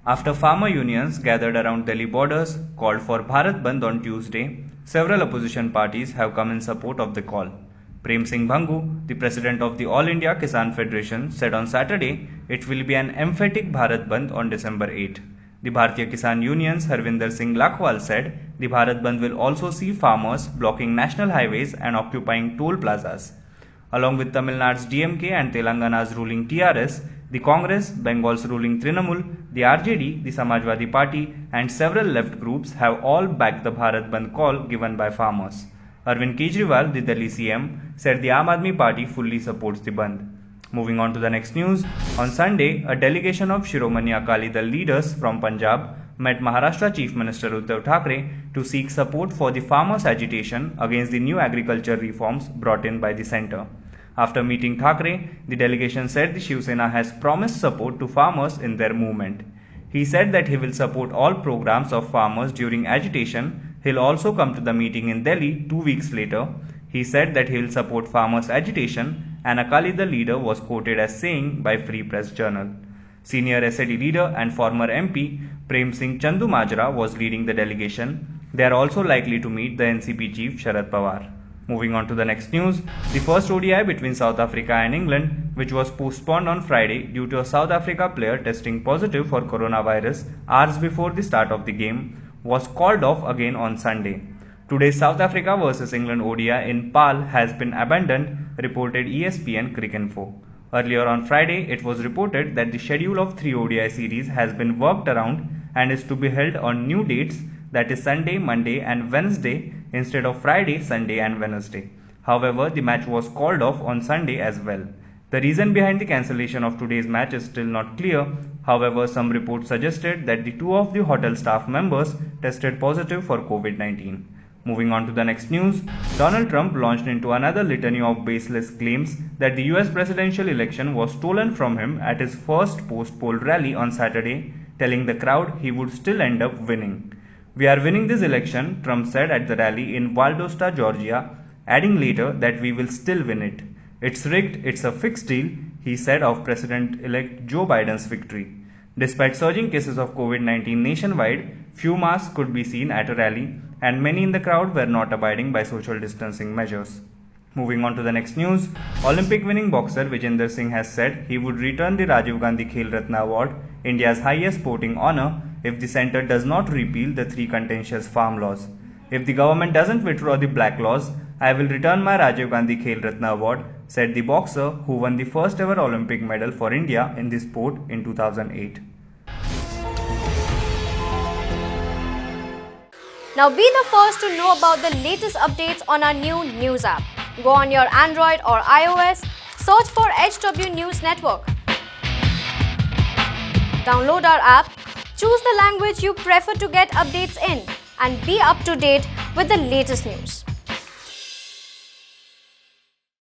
After farmer unions gathered around Delhi borders called for Bharat Bandh on Tuesday, several opposition parties have come in support of the call. Prem Singh Bhangu, the president of the All India Kisan Federation, said on Saturday it will be an emphatic Bharat Bandh on December 8. The Bharatiya Kisan Union's Harvinder Singh Lakhwal said the Bharat Bandh will also see farmers blocking national highways and occupying toll plazas. Along with Tamil Nadu's DMK and Telangana's ruling TRS, the Congress, Bengal's ruling Trinamool, the RJD, the Samajwadi Party, and several left groups have all backed the Bharat Bandh call given by farmers. Arvind Kejriwal, the Delhi CM, said the Aam Aadmi Party fully supports the Bandh. Moving on to the next news, on Sunday, a delegation of Shiromani Akali Dal leaders from Punjab met Maharashtra Chief Minister Uddhav Thackeray to seek support for the farmers' agitation against the new agriculture reforms brought in by the centre. After meeting Thackeray, the delegation said the Shiv Sena has promised support to farmers in their movement. He said that he will support all programs of farmers during agitation. He'll also come to the meeting in Delhi 2 weeks later. He said that he will support farmers' agitation, and Akali Dal leader was quoted as saying by Free Press Journal. Senior SAD leader and former MP Prem Singh Chandu Majra was leading the delegation. They are also likely to meet the NCP chief Sharad Pawar. Moving on to the next news, the first ODI between South Africa and England, which was postponed on Friday due to a South Africa player testing positive for coronavirus hours before the start of the game, was called off again on Sunday. Today's South Africa vs England ODI in Paarl has been abandoned, reported ESPN Cricinfo. Earlier on Friday, it was reported that the schedule of 3 ODI series has been worked around and is to be held on new dates, that is Sunday, Monday and Wednesday instead of Friday, Sunday and Wednesday. However, the match was called off on Sunday as well. The reason behind the cancellation of today's match is still not clear. However, some reports suggested that the 2 of the hotel staff members tested positive for COVID-19. Moving on to the next news, Donald Trump launched into another litany of baseless claims that the US presidential election was stolen from him at his first post-poll rally on Saturday, telling the crowd he would still end up winning. "We are winning this election," Trump said at the rally in Valdosta, Georgia, adding later that we will still win it. "It's rigged, it's a fixed deal," he said of President-elect Joe Biden's victory. Despite surging cases of COVID-19 nationwide, few masks could be seen at a rally, and many in the crowd were not abiding by social distancing measures. Moving on to the next news, Olympic winning boxer Vijender Singh has said he would return the Rajiv Gandhi Khel Ratna Award, India's highest sporting honour, if the centre does not repeal the 3 contentious farm laws. "If the government doesn't withdraw the black laws, I will return my Rajiv Gandhi Khel Ratna Award," said the boxer who won the first ever Olympic medal for India in the sport in 2008. Now be the first to know about the latest updates on our new news app. Go on your Android or iOS, search for HW News Network. Download our app, choose the language you prefer to get updates in, and be up to date with the latest news.